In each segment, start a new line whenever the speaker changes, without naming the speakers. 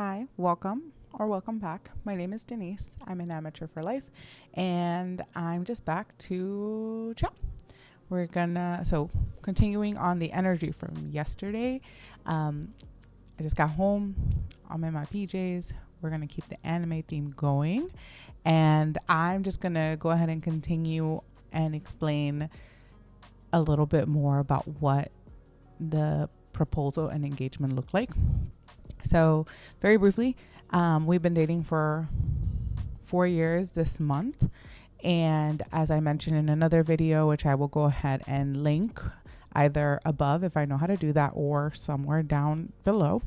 Hi, welcome or welcome back. My name is Denise. I'm an amateur for life, and I'm just back to chat. So continuing on the energy from yesterday. I just got home. I'm in my PJs. We're gonna keep the anime theme going, and I'm just gonna go ahead and continue and explain a little bit more about what the proposal and engagement look like. So very briefly, we've been dating for 4 years this month. And as I mentioned in another video, which I will go ahead and link either above if I know how to do that or somewhere down below.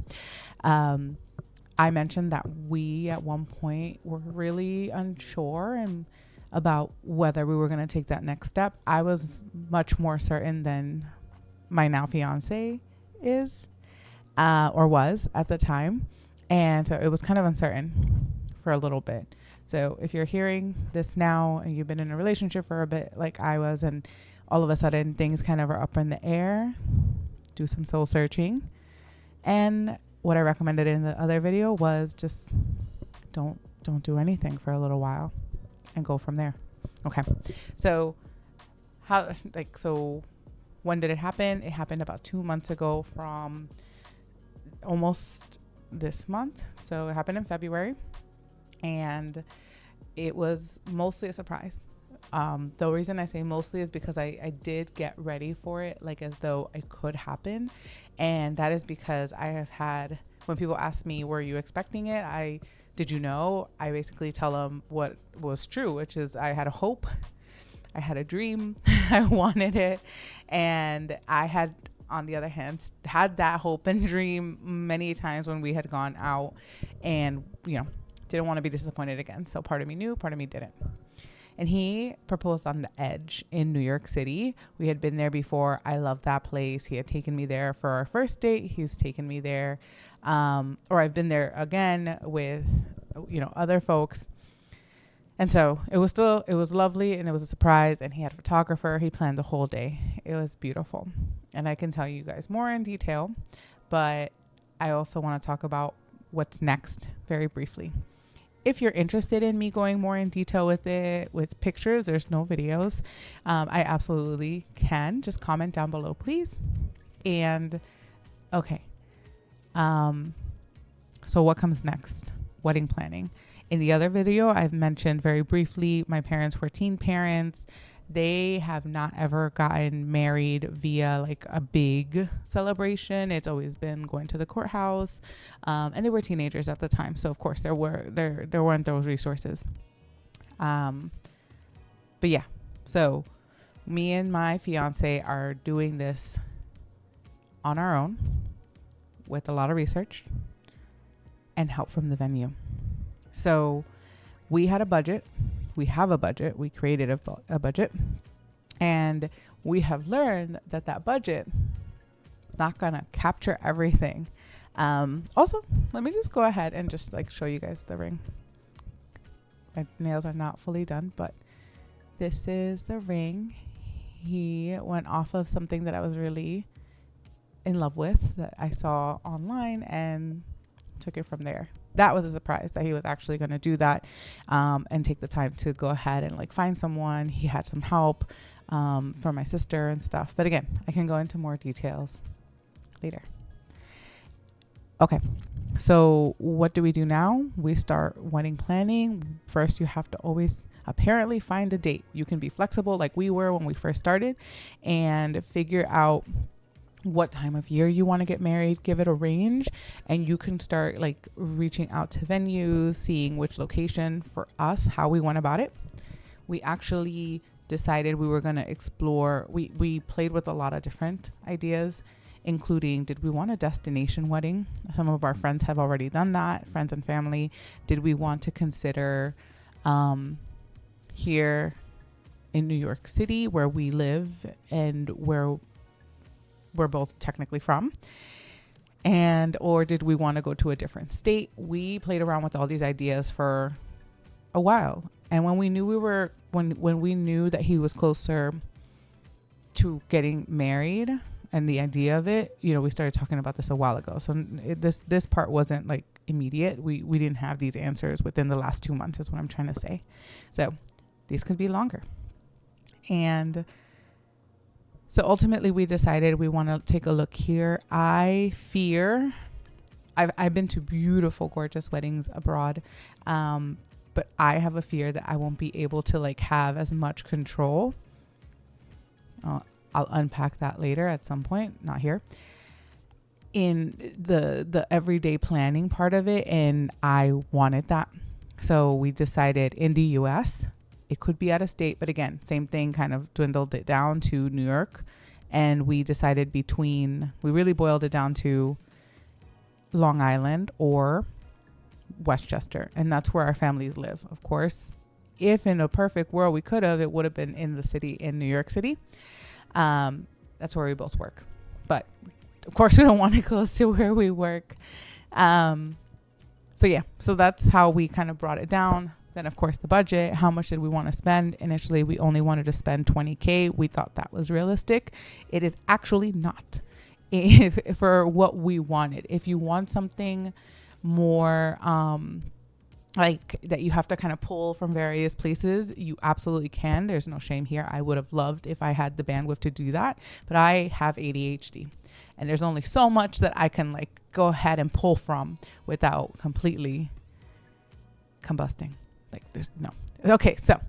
I mentioned that we at one point were really unsure and about whether we were going to take that next step. I was much more certain than my now fiance is. Or was at the time. And so it was kind of uncertain for a little bit. So if you're hearing this now and you've been in a relationship for a bit like I was, and all of a sudden things kind of are up in the air, do some soul searching. And what I recommended in the other video was just don't do anything for a little while and go from there. Okay. So when did it happen? It happened about 2 months ago from almost this month. So it happened in February, and it was mostly a surprise. The reason I say mostly is because I did get ready for it, like as though it could happen. And that is because I have had, when people ask me, were you expecting it? Did you know? I basically tell them what was true, which is I had a hope. I had a dream. I wanted it. And I had, on the other hand, had that hope and dream many times when we had gone out and, didn't want to be disappointed again. So part of me knew, part of me didn't. And he proposed on the Edge in New York City. We had been there before. I love that place. He had taken me there for our first date. He's taken me there. Or I've been there again with, other folks. And so it was lovely, and it was a surprise, and he had a photographer. He planned the whole day. It was beautiful. And I can tell you guys more in detail, but I also want to talk about what's next very briefly. If you're interested in me going more in detail with it, with pictures, there's no videos. I absolutely can. Just comment down below, please. And okay. So what comes next? Wedding planning. In the other video, I've mentioned very briefly, my parents were teen parents. They have not ever gotten married via like a big celebration. It's always been going to the courthouse. And they were teenagers at the time. So of course there weren't those resources. But yeah, so me and my fiance are doing this on our own with a lot of research and help from the venue. So we had a budget. We have a budget. We created a budget. And we have learned that budget is not going to capture everything. Also, let me just go ahead and just show you guys the ring. My nails are not fully done, but this is the ring. He went off of something that I was really in love with that I saw online and took it from there. That was a surprise that he was actually going to do that and take the time to go ahead and find someone. He had some help from my sister and stuff. But again, I can go into more details later. Okay. So what do we do now? We start wedding planning. First, you have to always apparently find a date. You can be flexible like we were when we first started and figure out what time of year you want to get married, give it a range, and you can start reaching out to venues, seeing which location for us, how we went about it. We actually decided we were going to explore. We played with a lot of different ideas, including, did we want a destination wedding? Some of our friends have already done that, friends and family. Did we want to consider here in New York City, where we live and where we're both technically from, or did we want to go to a different state? We played around with all these ideas for a while, and when we knew when we knew that he was closer to getting married and the idea of it, we started talking about this a while ago. So this part wasn't immediate. We didn't have these answers within the last 2 months is what I'm trying to say. So these could be longer. And so ultimately we decided we want to take a look here. I fear, I've been to beautiful, gorgeous weddings abroad. But I have a fear that I won't be able to like have as much control. I'll unpack that later at some point, not here. In the everyday planning part of it, and I wanted that. So we decided in the US, it could be out of state, but again, same thing, kind of dwindled it down to New York. And we decided we really boiled it down to Long Island or Westchester. And that's where our families live. Of course, if in a perfect world we could have, it would have been in the city in New York City. That's where we both work. But of course, we don't want it close to where we work. So that's how we kind of brought it down. Then, of course, the budget. How much did we want to spend? Initially, we only wanted to spend $20,000. We thought that was realistic. It is actually not for what we wanted. If you want something more like that you have to kind of pull from various places, you absolutely can. There's no shame here. I would have loved if I had the bandwidth to do that, but I have ADHD. And there's only so much that I can like go ahead and pull from without completely combusting. Like there's no. Okay, so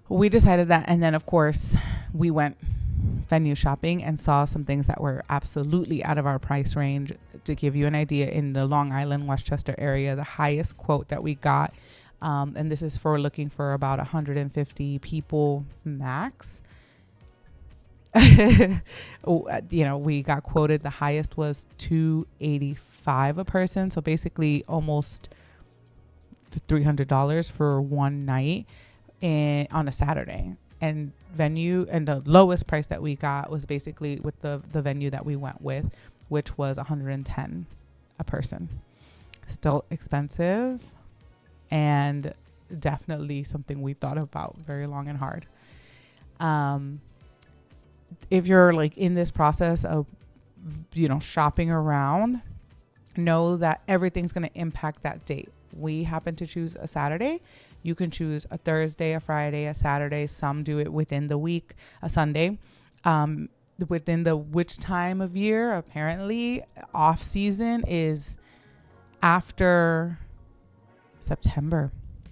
we decided that. And then of course we went venue shopping and saw some things that were absolutely out of our price range. To give you an idea, in the Long Island, Westchester area, the highest quote that we got, and this is for looking for about 150 people max. We got quoted, the highest was $285 a person. So basically almost $300 for one night on a Saturday. And venue, and the lowest price that we got was basically with the venue that we went with, which was $110 a person. Still expensive, and definitely something we thought about very long and hard. If you're like in this process of, shopping around, know that everything's going to impact that date. We happen to choose a Saturday. You can choose a Thursday, a Friday, a Saturday. Some do it within the week, a Sunday. Within the which time of year, apparently off season is after September.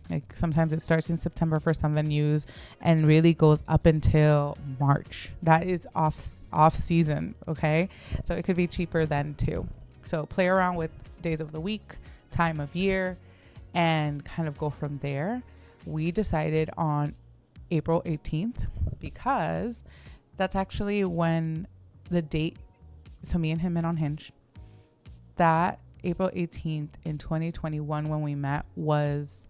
Like sometimes it starts in September for some venues and really goes up until March. That is off season. Okay. So it could be cheaper then too. So play around with days of the week, time of year, and kind of go from there. We decided on April 18th because that's actually when the date, so me and him met on Hinge. That April 18th in 2021 when we met was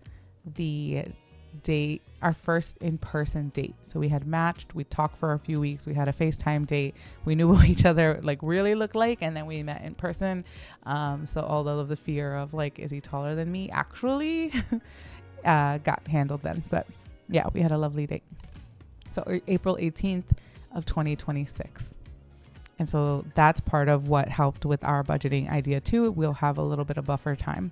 the date, our first in-person date. So we had matched, we talked for a few weeks, we had a FaceTime date, we knew what each other like really looked like, and then we met in person. So all of the fear of like, is he taller than me, actually got handled then. But yeah, we had a lovely date. So April 18th of 2026. And so that's part of what helped with our budgeting idea too. We'll have a little bit of buffer time.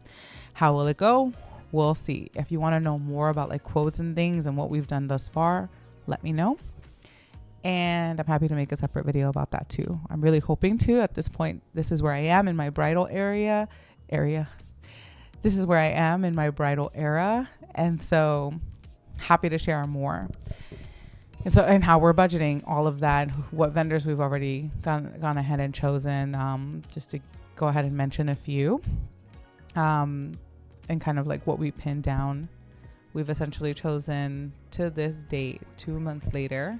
How will it go? We'll see. If you want to know more about like quotes and things and what we've done thus far, let me know. And I'm happy to make a separate video about that too. I'm really hoping to. At this point, this is where I am in my bridal area. This is where I am in my bridal era. And so happy to share more. And how we're budgeting all of that, what vendors we've already gone ahead and chosen, just to go ahead and mention a few, and kind of like what we pinned down. We've essentially chosen to this date, 2 months later,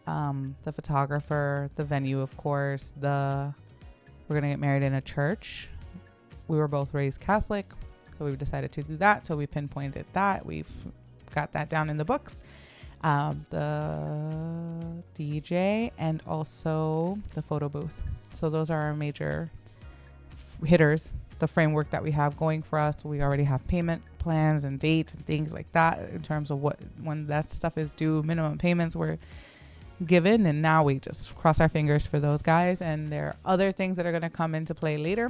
the photographer, the venue, of course, we're going to get married in a church. We were both raised Catholic, so we've decided to do that. So we pinpointed that. We've got that down in the books. The DJ and also the photo booth. So those are our major hitters, the framework that we have going for us. We already have payment plans and dates and things like that in terms of when that stuff is due, minimum payments were given, and now we just cross our fingers for those guys. And there are other things that are going to come into play later.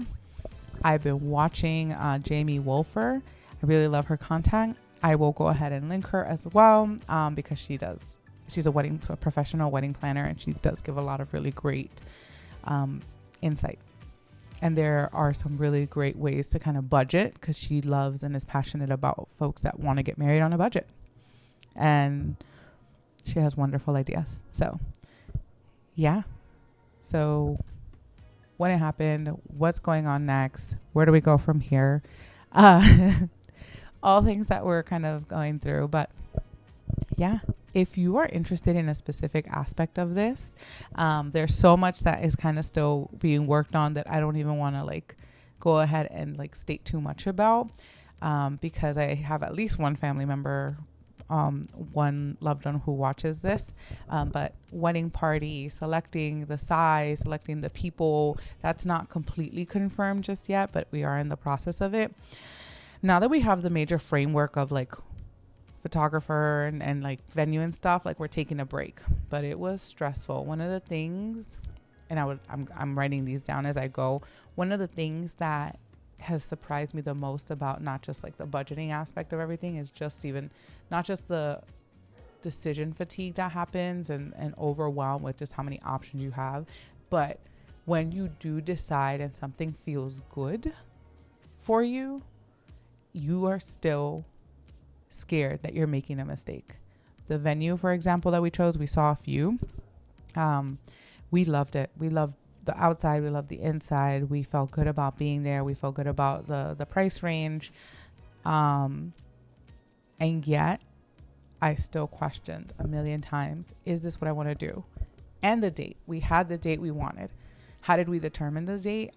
I've been watching Jamie Wolfer. I really love her content. I will go ahead and link her as well because she's a professional wedding planner, and she does give a lot of really great insight. And there are some really great ways to kind of budget, because she loves and is passionate about folks that want to get married on a budget. And she has wonderful ideas. So, yeah. So, when it happened, what's going on next? Where do we go from here? All things that we're kind of going through. But, yeah. If you are interested in a specific aspect of this, there's so much that is kind of still being worked on that I don't even want to like go ahead and like state too much about, because I have at least one family member, one loved one who watches this, but wedding party, selecting the size, selecting the people, that's not completely confirmed just yet, but we are in the process of it. Now that we have the major framework of like photographer and like venue and stuff, like we're taking a break, but it was stressful. One of the things, and I'm writing these down as I go, one of the things that has surprised me the most about not just like the budgeting aspect of everything is just even not just the decision fatigue that happens and overwhelm with just how many options you have, but when you do decide and something feels good for you, you are still scared that you're making a mistake. The venue, for example, that we chose, we saw a few. We loved it. We loved the outside. We loved the inside. We felt good about being there. We felt good about the price range. And yet I still questioned a million times, is this what I want to do? And the date. We had the date we wanted. How did we determine the date?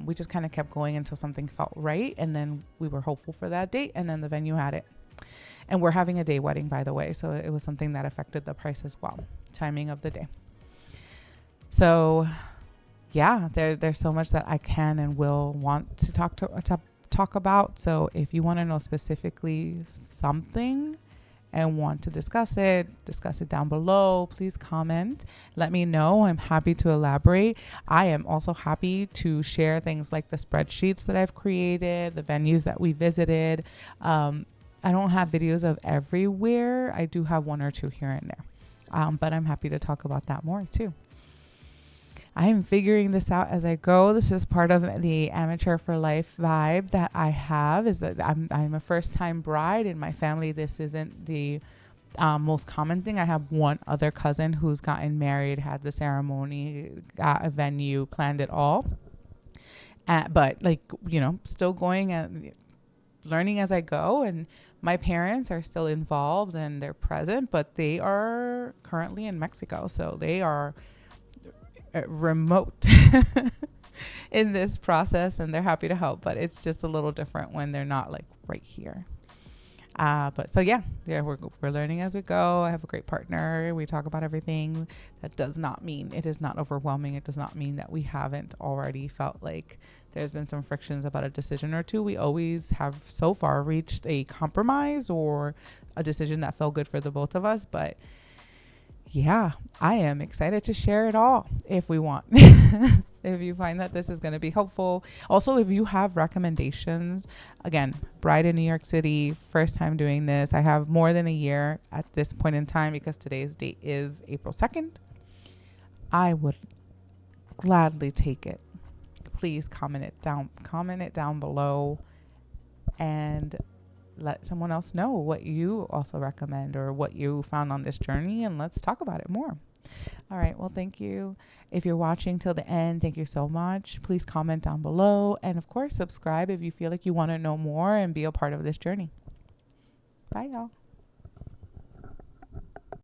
We just kind of kept going until something felt right. And then we were hopeful for that date. And then the venue had it. And we're having a day wedding, by the way. So it was something that affected the price as well. Timing of the day. So, yeah, there's so much that I can and will want to talk about. So if you want to know specifically something and want to discuss it down below, please comment. Let me know. I'm happy to elaborate. I am also happy to share things like the spreadsheets that I've created, the venues that we visited. I don't have videos of everywhere. I do have one or two here and there. But I'm happy to talk about that more too. I'm figuring this out as I go. This is part of the Amateur for Life vibe that I have, is that I'm a first time bride in my family. This isn't the most common thing. I have one other cousin who's gotten married, had the ceremony, got a venue, planned it all. But like, still going and learning as I go. And my parents are still involved and they're present, but they are currently in Mexico. So they are remote in this process, and they're happy to help, but it's just a little different when they're not like right here. But so yeah, we're learning as we go. I have a great partner. We talk about everything. That does not mean it is not overwhelming. It does not mean that we haven't already felt like there's been some frictions about a decision or two. We always have so far reached a compromise or a decision that felt good for the both of us. But yeah, I am excited to share it all if we want. If you find that this is going to be helpful. Also, if you have recommendations, again, bride in New York City, first time doing this. I have more than a year at this point in time because today's date is April 2nd. I would gladly take it. Please comment it down below and let someone else know what you also recommend or what you found on this journey, and let's talk about it more. All right. Well, thank you. If you're watching till the end, thank you so much. Please comment down below. And of course, subscribe if you feel like you want to know more and be a part of this journey. Bye, y'all.